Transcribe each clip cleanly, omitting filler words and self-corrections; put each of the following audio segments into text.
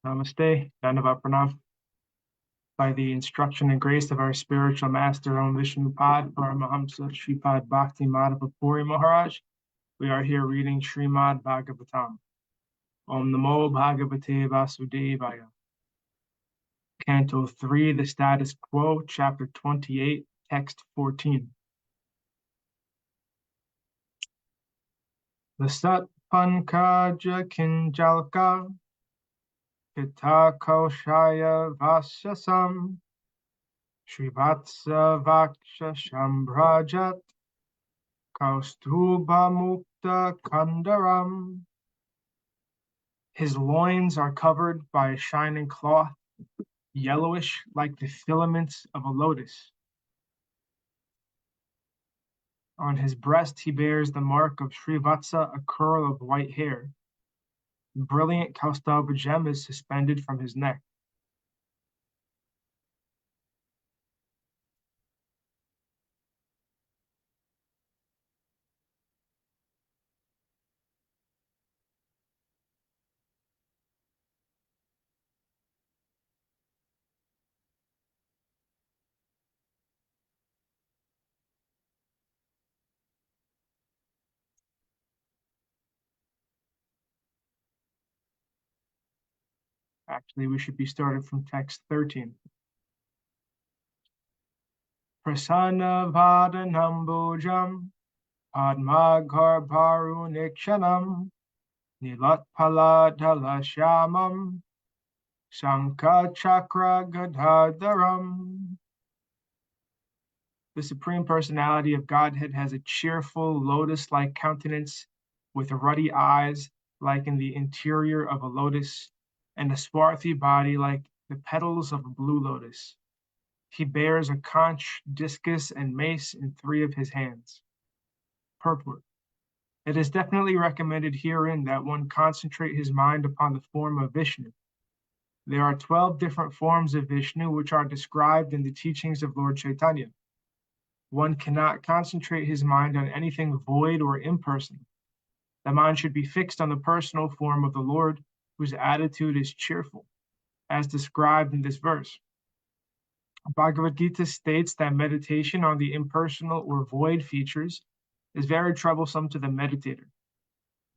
Namaste, Dandavat Pranam. By the instruction and grace of our spiritual master, Om Vishnupad, Paramahamsa Sripad Bhakti Madhava Puri Maharaj, we are here reading Srimad Bhagavatam. Om Namo Bhagavate Vasudevaya. Canto 3, the Status Quo, Chapter 28, Text 14. The Sat Pankaja Kinjalka Pita Koshaya Vasyasam Srivatsa Vaksha Shambrajat Kaustubha Mukta Kandaram. His loins are covered by a shining cloth, yellowish like the filaments of a lotus. On his breast he bears the mark of Srivatsa, a curl of white hair. The brilliant Kaustubha gem is suspended from his neck. Actually, we should be starting from text 13. Prasanna Vadanambojam Padmagarbharunikṣanam Nilatpaladhalashyamam Shankha Chakra Gadadharam. The Supreme Personality of Godhead has a cheerful, lotus-like countenance with ruddy eyes like in the interior of a lotus, and a swarthy body like the petals of a blue lotus. He bears a conch, discus, and mace in 3 of his hands. Purport. It is definitely recommended herein that one concentrate his mind upon the form of Vishnu. There are 12 different forms of Vishnu which are described in the teachings of Lord Chaitanya. One cannot concentrate his mind on anything void or impersonal. The mind should be fixed on the personal form of the Lord, whose attitude is cheerful, as described in this verse. Bhagavad Gita states that meditation on the impersonal or void features is very troublesome to the meditator.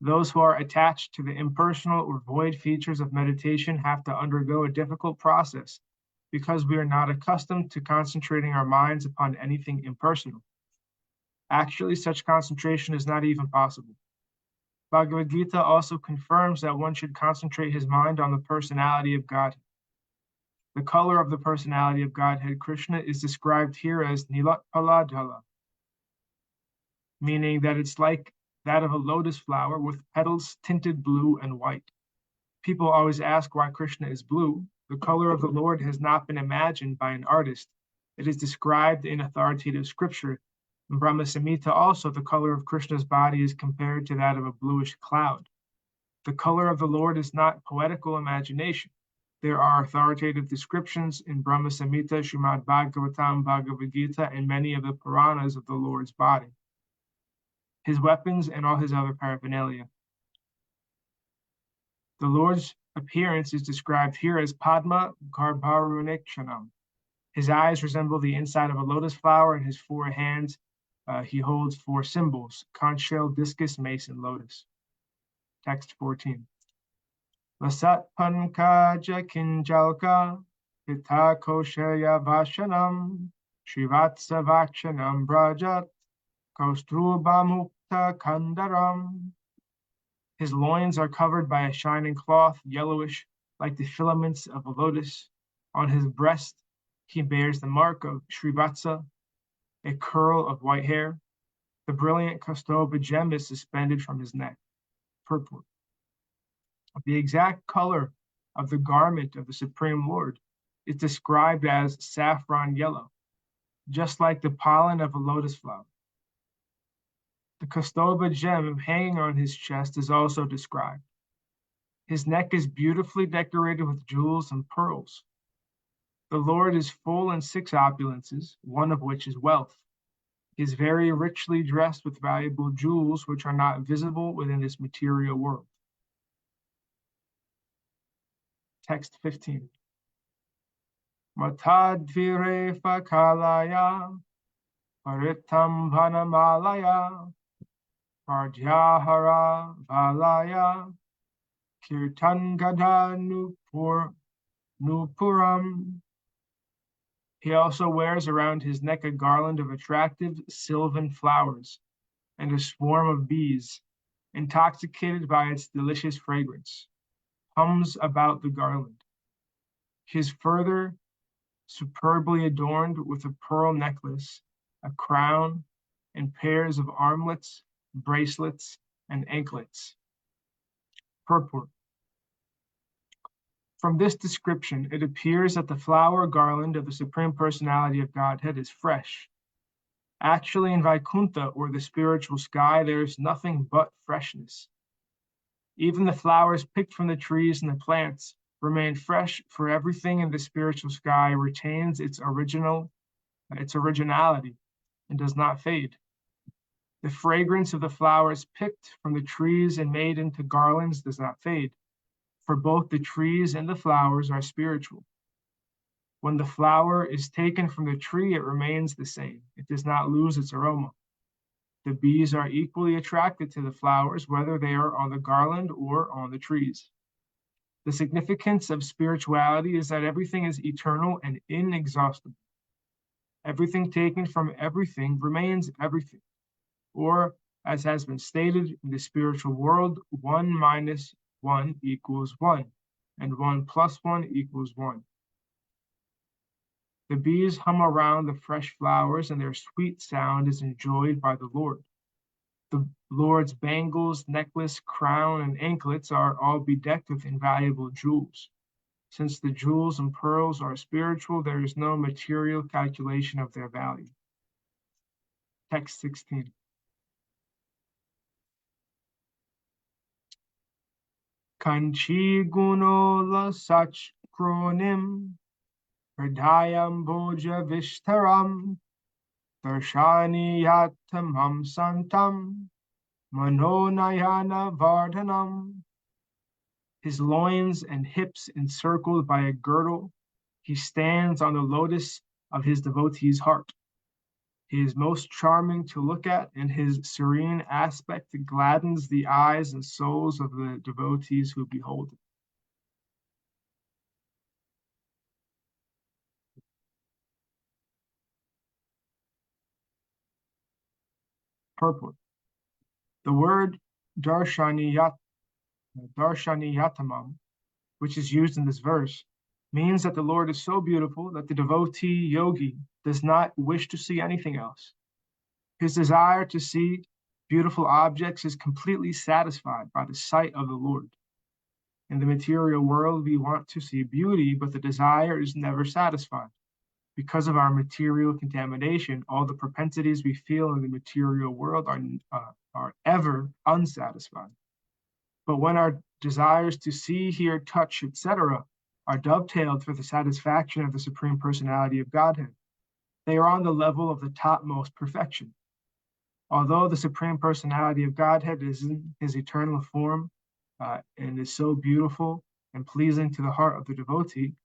Those who are attached to the impersonal or void features of meditation have to undergo a difficult process because we are not accustomed to concentrating our minds upon anything impersonal. Actually, such concentration is not even possible. Bhagavad Gita also confirms that one should concentrate his mind on the personality of God. The color of the personality of Godhead Krishna is described here as Nilatpaladhala, meaning that it's like that of a lotus flower with petals tinted blue and white. People always ask why Krishna is blue. The color of the Lord has not been imagined by an artist. It is described in authoritative scripture. In Brahma Samhita also, the color of Krishna's body is compared to that of a bluish cloud. The color of the Lord is not poetical imagination. There are authoritative descriptions in Brahma Samhita, Srimad Bhagavatam, Bhagavad Gita, and many of the Puranas of the Lord's body, his weapons, and all his other paraphernalia. The Lord's appearance is described here as Padma Garbharunikṣanam. His eyes resemble the inside of a lotus flower, and his 4 hands he holds 4 symbols: conch shell, discus, mace, and lotus. Text 14. Lasat Pankaja Kinjalka Pita Koshaya Vashanam Srivatsa Vakshanam Brajat Kaustruba Mukta Kandaram. His loins are covered by a shining cloth, yellowish like the filaments of a lotus. On his breast he bears the mark of Srivatsa, a curl of white hair. The brilliant Kaustubha gem is suspended from his neck. Purport. The exact color of the garment of the Supreme Lord is described as saffron yellow, just like the pollen of a lotus flower. The Kaustubha gem hanging on his chest is also described. His neck is beautifully decorated with jewels and pearls. The Lord is full in 6 opulences, one of which is wealth. He is very richly dressed with valuable jewels which are not visible within this material world. Text 15. Matadvire Fakalaya Paritam Vanamalaya Pardhyahara Valaya Kirtan Gada Nupuram. He also wears around his neck a garland of attractive sylvan flowers and a swarm of bees, intoxicated by its delicious fragrance, hums about the garland. He is further superbly adorned with a pearl necklace, a crown, and pairs of armlets, bracelets, and anklets. Purport. From this description, it appears that the flower garland of the Supreme Personality of Godhead is fresh. Actually, in Vaikuntha, or the spiritual sky, there is nothing but freshness. Even the flowers picked from the trees and the plants remain fresh, for everything in the spiritual sky retains its originality and does not fade. The fragrance of the flowers picked from the trees and made into garlands does not fade, for both the trees and the flowers are spiritual. When the flower is taken from the tree, it remains the same. It does not lose its aroma. The bees are equally attracted to the flowers, whether they are on the garland or on the trees. The significance of spirituality is that everything is eternal and inexhaustible. Everything taken from everything remains everything. Or, as has been stated in the spiritual world, 1 minus 1 equals 1, and 1 plus 1 equals 1. The bees hum around the fresh flowers, and their sweet sound is enjoyed by the Lord. The Lord's bangles, necklace, crown, and anklets are all bedecked with invaluable jewels. Since the jewels and pearls are spiritual, there is no material calculation of their value. Text 16. Kanchi gunola sach kronim Hridayam Bhoja Vishtaram Darshani Yatamam Santam Manonayana Vardhanam. His loins and hips encircled by a girdle, he stands on the lotus of his devotee's heart. He is most charming to look at, and his serene aspect gladdens the eyes and souls of the devotees who behold him. Purport. The word darshaniyat, darshaniyatamam, which is used in this verse, means that the Lord is so beautiful that the devotee yogi does not wish to see anything else. His desire to see beautiful objects is completely satisfied by the sight of the Lord. In the material world, we want to see beauty, but the desire is never satisfied. Because of our material contamination, all the propensities we feel in the material world are ever unsatisfied. But when our desires to see, hear, touch, etc., are dovetailed for the satisfaction of the Supreme Personality of Godhead, they are on the level of the topmost perfection. Although the Supreme Personality of Godhead is in his eternal form and is so beautiful and pleasing to the heart of the devotee,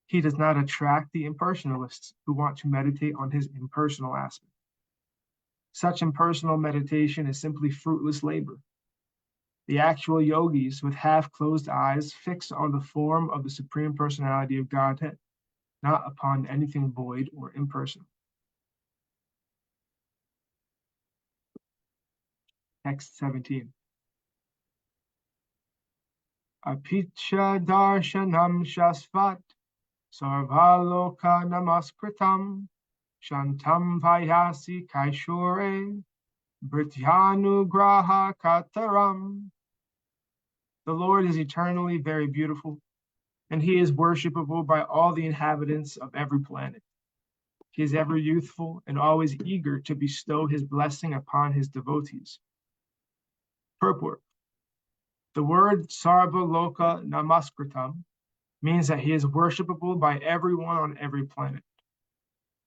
he does not attract the impersonalists who want to meditate on his impersonal aspect. Such impersonal meditation is simply fruitless labor. The actual yogis with half-closed eyes fix on the form of the Supreme Personality of Godhead, not upon anything void or impersonal. Text 17. Apicha darshanam shasvat sarvaloka namaskritam shantam vayasi kaishore brityanugraha kataram. The Lord is eternally very beautiful, and he is worshipable by all the inhabitants of every planet. He is ever youthful and always eager to bestow his blessing upon his devotees. Purport. The word Sarvaloka Namaskritam means that he is worshipable by everyone on every planet.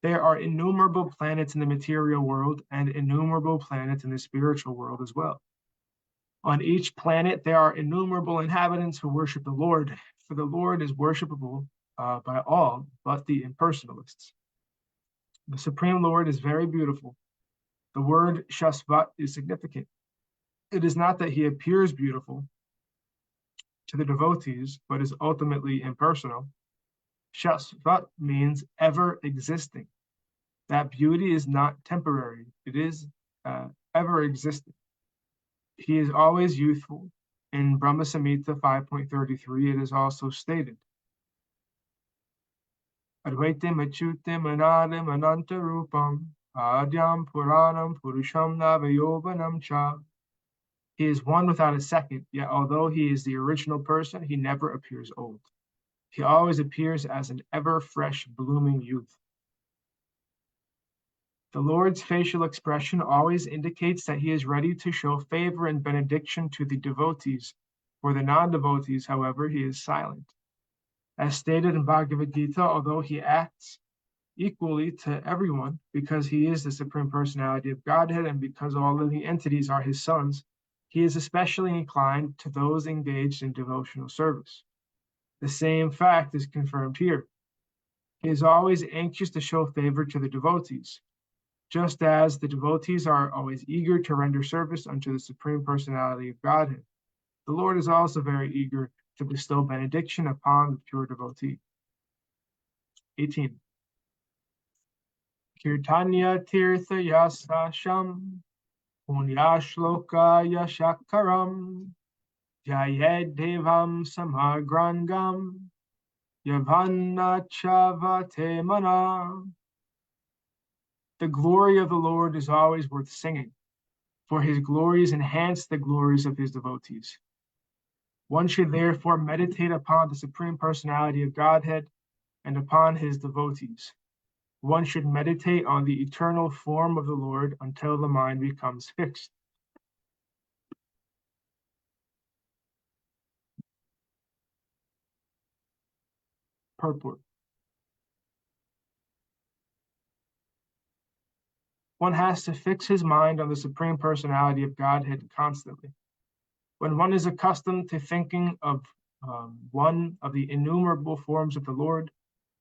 There are innumerable planets in the material world and innumerable planets in the spiritual world as well. On each planet, there are innumerable inhabitants who worship the Lord, for the Lord is worshipable by all but the impersonalists. The Supreme Lord is very beautiful. The word Shasvat is significant. It is not that he appears beautiful to the devotees, but is ultimately impersonal. Shasvat means ever existing. That beauty is not temporary, it is ever existing. He is always youthful. In Brahma Samhita 5.33, it is also stated, Advaitim Achyutim Anadam Ananta Rupam Adyam Puranam Purusham Navayovanam Cha. He is one without a second, yet although he is the original person, he never appears old. He always appears as an ever-fresh, blooming youth. The Lord's facial expression always indicates that he is ready to show favor and benediction to the devotees. For the non-devotees, however, he is silent. As stated in Bhagavad Gita, although he acts equally to everyone because he is the Supreme Personality of Godhead and because all living entities are his sons, he is especially inclined to those engaged in devotional service. The same fact is confirmed here. He is always anxious to show favor to the devotees, just as the devotees are always eager to render service unto the Supreme Personality of Godhead. The Lord is also very eager to bestow benediction upon the pure devotee. 18. Kirtanya tirtha yasasham punyashloka yashakaram jayed devam samagrangam yavanna chavate mana. The glory of the Lord is always worth singing, for his glories enhance the glories of his devotees. One should therefore meditate upon the Supreme Personality of Godhead and upon his devotees. One should meditate on the eternal form of the Lord until the mind becomes fixed. Purport. One has to fix his mind on the Supreme Personality of Godhead constantly. When one is accustomed to thinking of one of the innumerable forms of the Lord,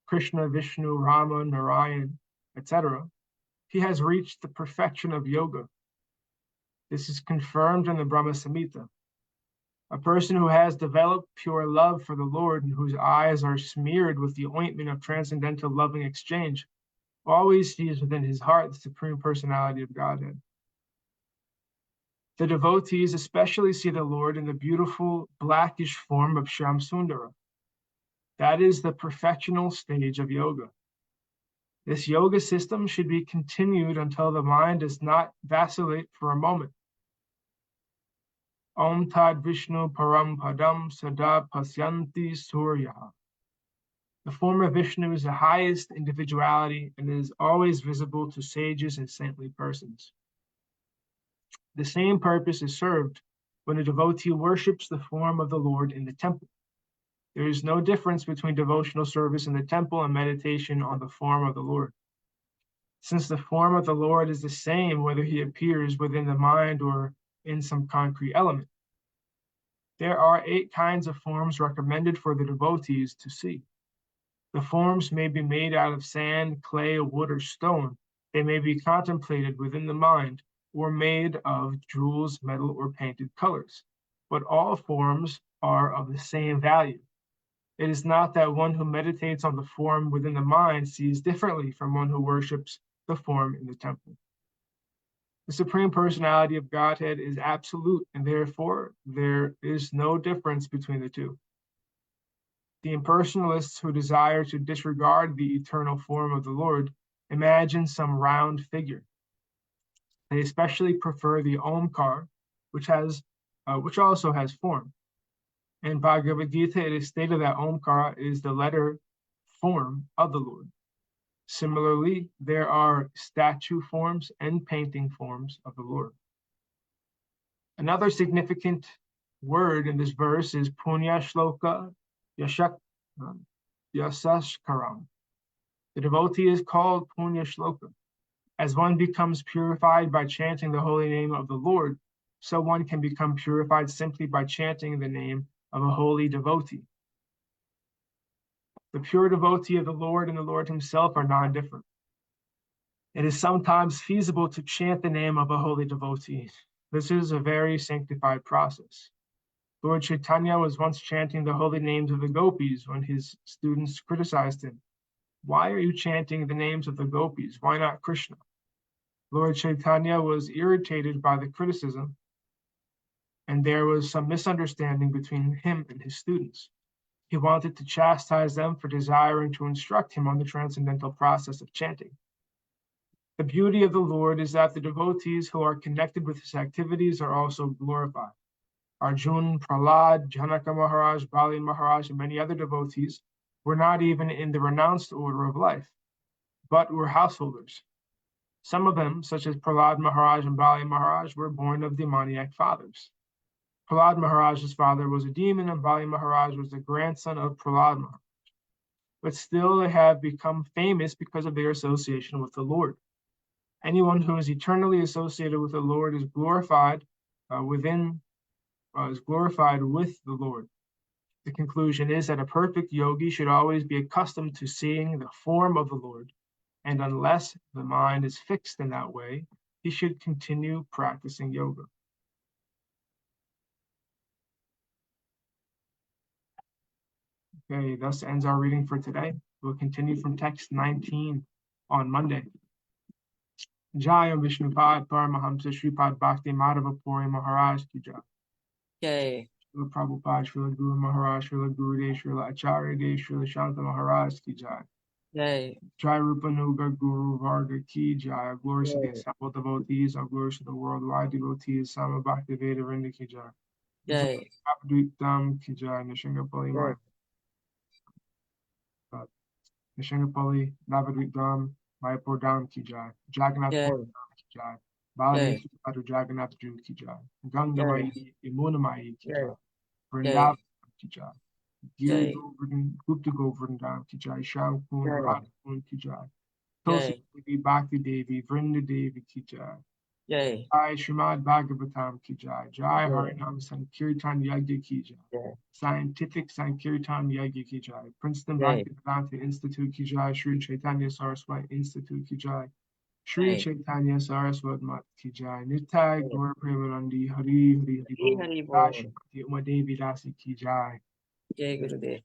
Krishna, Vishnu, Rama, Narayan, etc., he has reached the perfection of yoga. This is confirmed in the Brahma Samhita. A person who has developed pure love for the Lord and whose eyes are smeared with the ointment of transcendental loving exchange always sees within his heart the Supreme Personality of Godhead. The devotees especially see the Lord in the beautiful blackish form of Shamsundara. That is the perfectional stage of yoga. This yoga system should be continued until the mind does not vacillate for a moment. Om Tad Vishnu Param Padam Sada Pasyanti Suryaha. The form of Vishnu is the highest individuality and is always visible to sages and saintly persons. The same purpose is served when a devotee worships the form of the Lord in the temple. There is no difference between devotional service in the temple and meditation on the form of the Lord. Since the form of the Lord is the same whether he appears within the mind or in some concrete element. There are 8 kinds of forms recommended for the devotees to see. The forms may be made out of sand, clay, wood, or stone. They may be contemplated within the mind or made of jewels, metal, or painted colors. But all forms are of the same value. It is not that one who meditates on the form within the mind sees differently from one who worships the form in the temple. The Supreme Personality of Godhead is absolute, and therefore there is no difference between the two. The impersonalists who desire to disregard the eternal form of the Lord imagine some round figure. They especially prefer the Omkar, which also has form. In Bhagavad Gita, it is stated that Omkara is the letter form of the Lord. Similarly, there are statue forms and painting forms of the Lord. Another significant word in this verse is Punya Shloka Yasashkaram. The devotee is called Punya Shloka. As one becomes purified by chanting the holy name of the Lord, so one can become purified simply by chanting the name of a holy devotee. The pure devotee of the Lord and the Lord himself are non-different. It is sometimes feasible to chant the name of a holy devotee. This is a very sanctified process. Lord Chaitanya was once chanting the holy names of the gopis when his students criticized him. Why are you chanting the names of the gopis? Why not Krishna? Lord Chaitanya was irritated by the criticism, and there was some misunderstanding between him and his students. He wanted to chastise them for desiring to instruct him on the transcendental process of chanting. The beauty of the Lord is that the devotees who are connected with his activities are also glorified. Arjun, Prahlad, Janaka Maharaj, Bali Maharaj, and many other devotees were not even in the renounced order of life, but were householders. Some of them, such as Prahlad Maharaj and Bali Maharaj, were born of demoniac fathers. Prahlad Maharaj's father was a demon, and Bali Maharaj was the grandson of Prahlad Maharaj. But still they have become famous because of their association with the Lord. Anyone who is eternally associated with the Lord is glorified with the Lord. The conclusion is that a perfect yogi should always be accustomed to seeing the form of the Lord, and unless the mind is fixed in that way, he should continue practicing yoga. Okay, thus ends our reading for today. We'll continue from text 19 on Monday. Jaya Vishnupad Paramahamsa Sripad Bhakti Madhava Puri Maharaj ki jai. Jai. Srila Prabhupada, Srila Guru Maharaj, Srila Gurudev, Srila Acharya Dev, Srila Shanta Maharaj ki jai. Jai. Jai Rupanuga Guru Varga ki jai. Glory to the assembled devotees, all glory to the worldwide devotees, Sama Bhaktivedanta ki jai. Jai. Abdvitam ki jai. Nishangapali Maya. Nishangapali, Navadvitam, Mayapur Dham ki jai. Jagannath Pur Dham ki jai. Baladesi Padu Jagannath Ju ki jai. Ganga Mai, Yamuna Mai ki jai. Vrindavan ki jai. Giri Govardhan, Gupta Govardhan Dham ki jai. Sham Kund, Radha Kund ki jai. Tulsi Devi, Bhakti Devi, Vrinda Devi ki jai. Jai. Jai Srimad Bhagavatam ki jai. Jai Harinam Sankirtan Yagya ki jai. Scientific Sankirtan Yagya ki jai. Princeton Bhaktivedanta Institute ki jai. Sri Chaitanya Saraswati Institute ki jai. Sri Chaitanya Saraswati Mat ki jai. Nitai Gaur Premanandi Hari Hari Hari Bol. Jai Shrimati Uma Devi Dasi ki jai. Jai Gurudev.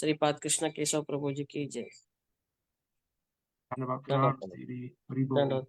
Sripad Krishna Keshav Prabhu ji ki jai. Dhanavad Pranam Hari Bol.